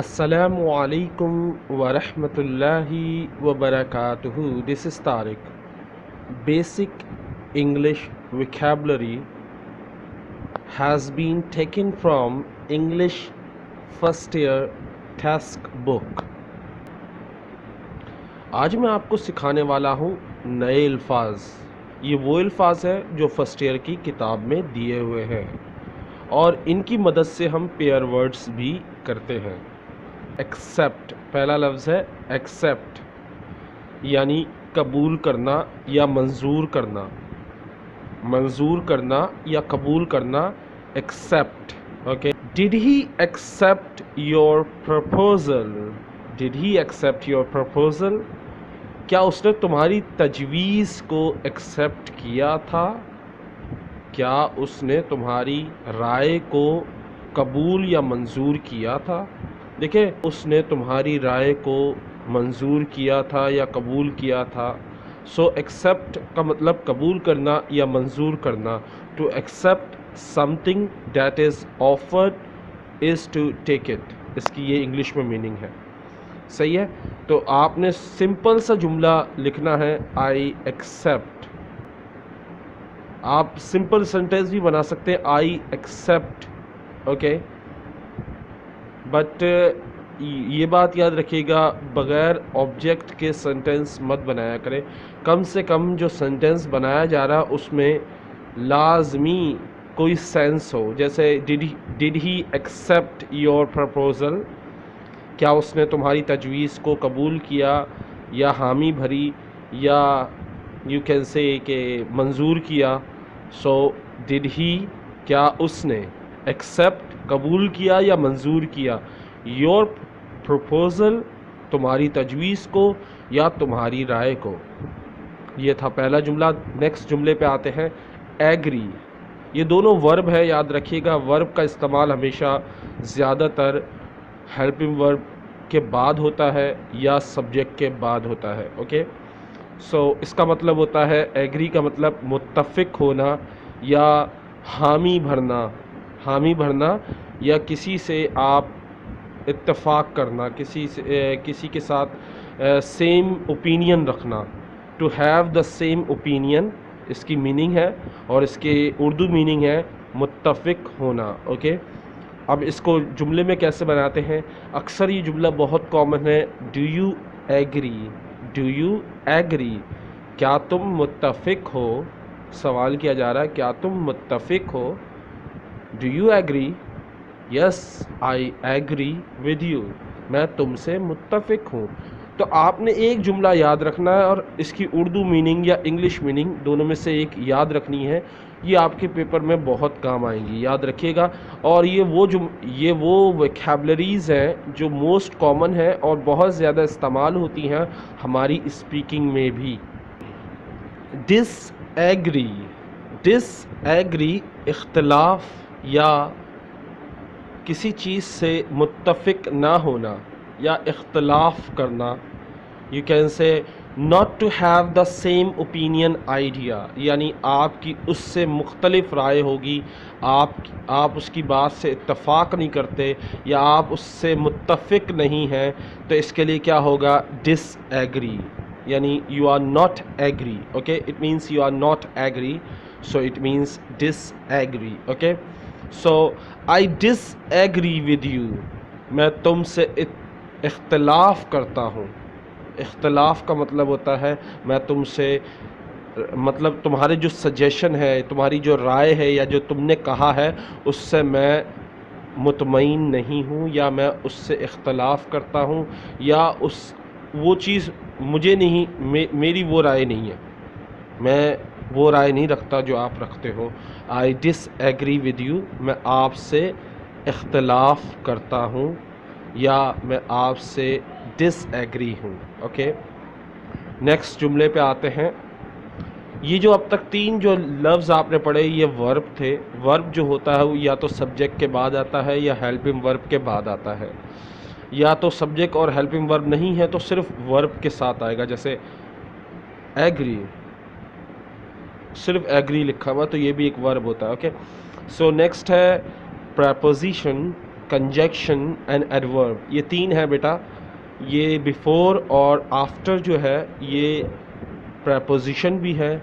Assalamu alaikum wa rahmatullahi wa barakatuhu. This is Tariq. Basic English vocabulary has been taken from English first year textbook. آج میں آپ کو سکھانے والا ہوں نئے الفاظ. یہ وہ الفاظ ہیں جو فرسٹ ایئر کی کتاب میں دیے ہوئے ہیں اور ان کی مدد سے ہم پیئر ورڈز بھی کرتے ہیں. ایکسیپٹ پہلا لفظ ہے ایکسیپٹ یعنی قبول کرنا یا منظور کرنا. منظور کرنا یا قبول کرنا accept. Okay. Did he accept your proposal? Did he accept your proposal? کیا اس نے تمہاری تجویز کو ایکسیپٹ کیا تھا؟ کیا اس نے تمہاری رائے کو قبول یا منظور کیا تھا؟ دیکھیں، اس نے تمہاری رائے کو منظور کیا تھا یا قبول کیا تھا. سو ایکسیپٹ کا مطلب قبول کرنا یا منظور کرنا. To accept something that is offered is to take it. اس کی یہ انگلش میں میننگ ہے. صحیح ہے. تو آپ نے سمپل سا جملہ لکھنا ہے آئی ایکسیپٹ. آپ سمپل سینٹینس بھی بنا سکتے ہیں آئی ایکسیپٹ. اوکے. بٹ یہ بات یاد رکھیے گا بغیر آبجیکٹ کے سینٹینس مت بنایا کریں. کم سے کم جو سینٹینس بنایا جا رہا اس میں لازمی کوئی سینس ہو. جیسے did he accept your proposal? کیا اس نے تمہاری تجویز کو قبول کیا یا حامی بھری یا یو کین سے کہ منظور کیا. سو ڈیڈ ہی کیا اس نے ایکسیپٹ قبول کیا یا منظور کیا یور پروپوزل تمہاری تجویز کو یا تمہاری رائے کو. یہ تھا پہلا جملہ. نیکسٹ جملے پہ آتے ہیں ایگری. یہ دونوں ورب ہے، یاد رکھیے گا. ورب کا استعمال ہمیشہ زیادہ تر ہیلپنگ ورب کے بعد ہوتا ہے یا سبجیکٹ کے بعد ہوتا ہے. اوکے. سو اس کا مطلب ہوتا ہے ایگری کا مطلب متفق ہونا یا حامی بھرنا. حامی بھرنا یا کسی سے آپ اتفاق کرنا، کسی کے ساتھ سیم اوپینین رکھنا. To have the same opinion اس کی میننگ ہے اور اس کے اردو میننگ ہے متفق ہونا. اوکے. اب اس کو جملے میں کیسے بناتے ہیں؟ اکثر یہ جملہ بہت کامن ہے. Do you agri? Do you agri? کیا تم متفق ہو؟ سوال کیا جا رہا ہے کیا تم متفق ہو؟ Do you agree? Yes I agree with you. میں تم سے متفق ہوں. تو آپ نے ایک جملہ یاد رکھنا ہے اور اس کی اردو میننگ یا انگلش میننگ دونوں میں سے ایک یاد رکھنی ہے. یہ آپ کے پیپر میں بہت کام آئیں گی، یاد رکھیے گا. اور یہ وہ ویکیبلریز ہیں جو موسٹ کامن ہیں اور بہت زیادہ استعمال ہوتی ہیں ہماری اسپیکنگ میں بھی. ڈس ایگری. ڈس ایگری اختلاف یا کسی چیز سے متفق نہ ہونا یا اختلاف کرنا. You can say not to have the same opinion idea, یعنی آپ کی اس سے مختلف رائے ہوگی، آپ اس کی بات سے اتفاق نہیں کرتے یا آپ اس سے متفق نہیں ہیں. تو اس کے لیے کیا ہوگا؟ ڈس ایگری یعنی you are not agree. Okay. It means you are not agree. So it means disagree. Okay. So I disagree with you. میں تم سے اختلاف کرتا ہوں. اختلاف کا مطلب ہوتا ہے میں تم سے مطلب تمہارے جو سجیشن ہے، تمہاری جو رائے ہے یا جو تم نے کہا ہے اس سے میں مطمئن نہیں ہوں یا میں اس سے اختلاف کرتا ہوں یا وہ چیز مجھے نہیں، میری وہ رائے نہیں ہے، میں وہ رائے نہیں رکھتا جو آپ رکھتے ہو. آئی ڈس ایگری ود یو. میں آپ سے اختلاف کرتا ہوں یا میں آپ سے ڈس ایگری ہوں. اوکے. نیکسٹ جملے پہ آتے ہیں. یہ جو اب تک تین جو لفظ آپ نے پڑھے یہ ورب تھے. ورب جو ہوتا ہے وہ یا تو سبجیکٹ کے بعد آتا ہے یا ہیلپنگ ورب کے بعد آتا ہے. یا تو سبجیکٹ اور ہیلپنگ ورب نہیں ہے تو صرف ورب کے ساتھ آئے گا. جیسے ایگری، صرف ایگری لکھا ہوا تو یہ بھی ایک ورب ہوتا ہے. اوکے. سو نیکسٹ ہے پریپوزیشن. کنجیکشن اینڈ ایڈورب، یہ تین ہے بیٹا. یہ بیفور اور آفٹر جو ہے یہ پریپوزیشن بھی ہے،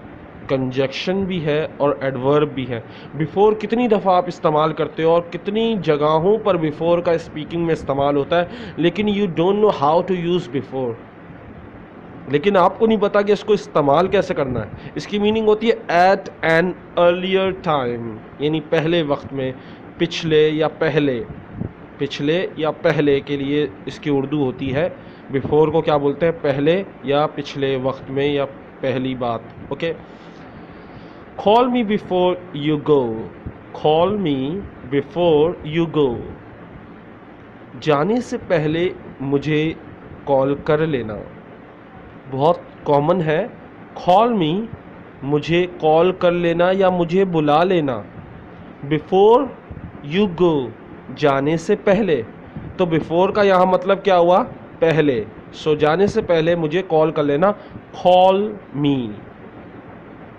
کنجیکشن بھی ہے اور ایڈورب بھی ہے. بیفور کتنی دفعہ آپ استعمال کرتے ہو اور کتنی جگہوں پر بیفور کا اسپیکنگ میں استعمال ہوتا ہے، لیکن you don't know how to use before. لیکن آپ کو نہیں پتا کہ اس کو استعمال کیسے کرنا ہے. اس کی میننگ ہوتی ہے ایٹ این ارلیئر ٹائم، یعنی پہلے وقت میں، پچھلے یا پہلے. پچھلے یا پہلے کے لیے اس کی اردو ہوتی ہے. بیفور کو کیا بولتے ہیں؟ پہلے یا پچھلے وقت میں یا پہلی بات. Okay. call me before you go. call me before you go. جانے سے پہلے مجھے کال کر لینا. بہت کامن ہے. call me مجھے کال کر لینا یا مجھے بلا لینا. before you go جانے سے پہلے. تو before کا یہاں مطلب کیا ہوا؟ پہلے. سو جانے سے پہلے مجھے کال کر لینا. call me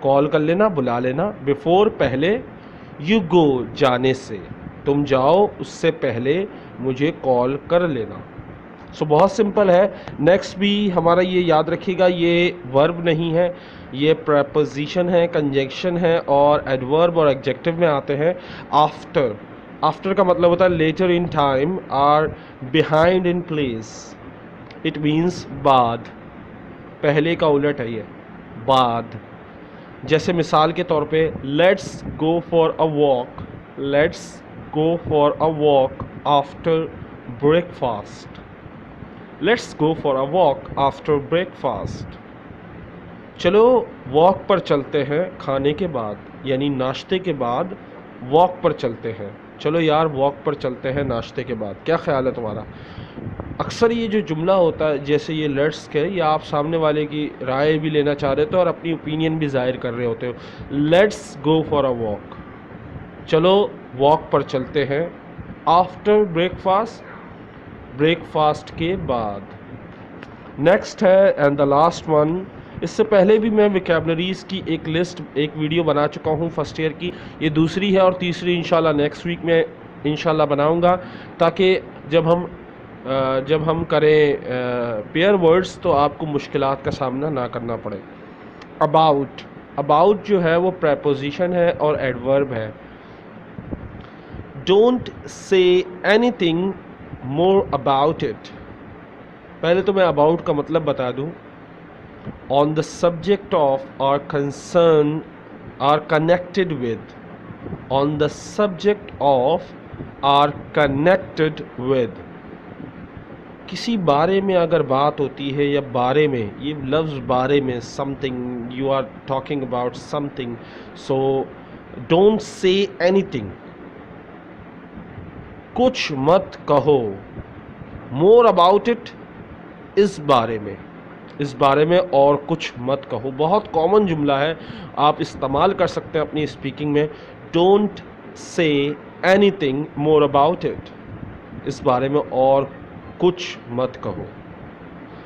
کال کر لینا، بلا لینا. before پہلے، you go جانے سے، تم جاؤ اس سے پہلے مجھے کال کر لینا. سو بہت سمپل ہے. نیکسٹ بھی ہمارا یہ یاد رکھیے گا، یہ ورب نہیں ہے، یہ پریپوزیشن ہے، کنجیکشن ہے اور ایڈورب اور ایڈجیکٹو میں آتے ہیں. آفٹر، آفٹر کا مطلب ہوتا ہے لیٹر ان ٹائم اور behind in place. It means بعد. پہلے کا الٹ ہے یہ، بعد. جیسے مثال کے طور پہ let's go for a walk. Let's go for a walk after break fast. Let's go for a walk after break fast. چلو واک پر چلتے ہیں کھانے کے بعد، یعنی ناشتے کے بعد واک پر چلتے ہیں. چلو یار واک پر چلتے ہیں ناشتے کے بعد. کیا خیال ہے تمہارا؟ اکثر یہ جو جملہ ہوتا ہے جیسے یہ لیٹس کے، یا آپ سامنے والے کی رائے بھی لینا چاہ رہے ہو اور اپنی اوپینین بھی ظاہر کر رہے ہوتے ہو. Let's go for a walk, چلو واک پر چلتے ہیں. After breakfast, breakfast کے بعد. نیکسٹ ہے اینڈ دا لاسٹ ون. اس سے پہلے بھی میں ویکیبلریز کی ایک لسٹ، ایک ویڈیو بنا چکا ہوں فرسٹ ایئر کی. یہ دوسری ہے اور تیسری انشاءاللہ نیکسٹ ویک میں انشاءاللہ بناؤں گا، تاکہ جب ہم کریں پیئر ورڈز تو آپ کو مشکلات کا سامنا نہ کرنا پڑے. اباؤٹ، اباؤٹ جو ہے وہ پریپوزیشن ہے اور ایڈورب ہے. Don't say anything more about it. پہلے تو میں اباؤٹ کا مطلب بتا دوں. On the subject of or concern or connected with. On the subject of or connected with. کسی بارے میں اگر بات ہوتی ہے یا بارے میں، یہ لفظ بارے میں، something, you are talking about something. So don't say anything, کچھ مت کہو. مور اباؤٹ اٹ، اس بارے میں، اس بارے میں اور کچھ مت کہو. بہت کامن جملہ ہے، آپ استعمال کر سکتے ہیں اپنی اسپیکنگ میں. Don't say anything more about it, اس بارے میں اور کچھ مت کہو.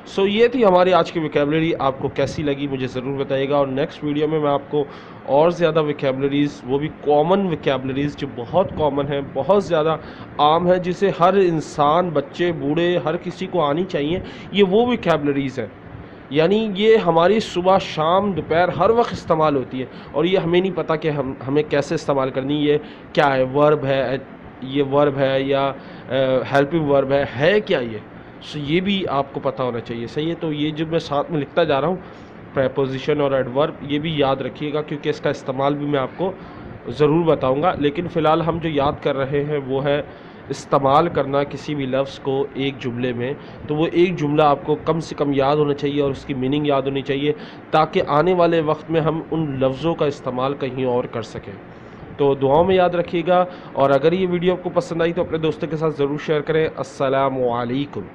سو یہ تھی ہماری آج کی ویکیبلری. آپ کو کیسی لگی مجھے ضرور بتائیے گا، اور نیکسٹ ویڈیو میں آپ کو اور زیادہ ویکیبلریز، وہ بھی کامن ویکیبلریز جو بہت کامن ہیں، بہت زیادہ عام ہے، جسے ہر انسان، بچے، بوڑھے، ہر کسی کو آنی چاہیے، یہ وہ ویکیبلریز ہیں. یعنی یہ ہماری صبح، شام، دوپہر ہر وقت استعمال ہوتی ہے، اور یہ ہمیں نہیں پتہ کہ ہمیں کیسے استعمال کرنی. یہ کیا ہے؟ ورب ہے، یہ ورب ہے یا ہیلپنگ ورب ہے کیا یہ؟ سو یہ بھی آپ کو پتہ ہونا چاہیے. صحیح ہے. تو یہ جو میں ساتھ میں لکھتا جا رہا ہوں، پریپوزیشن اور ایڈورب، یہ بھی یاد رکھیے گا، کیونکہ اس کا استعمال بھی میں آپ کو ضرور بتاؤں گا. لیکن فی الحال ہم جو یاد کر رہے ہیں وہ ہے استعمال کرنا کسی بھی لفظ کو ایک جملے میں. تو وہ ایک جملہ آپ کو کم سے کم یاد ہونا چاہیے اور اس کی میننگ یاد ہونی چاہیے، تاکہ آنے والے وقت میں ہم ان لفظوں کا استعمال کہیں اور کر سکیں. تو دعاؤں میں یاد رکھیے گا، اور اگر یہ ویڈیو آپ کو پسند آئی تو اپنے دوستوں کے ساتھ ضرور شیئر کریں. السلام علیکم.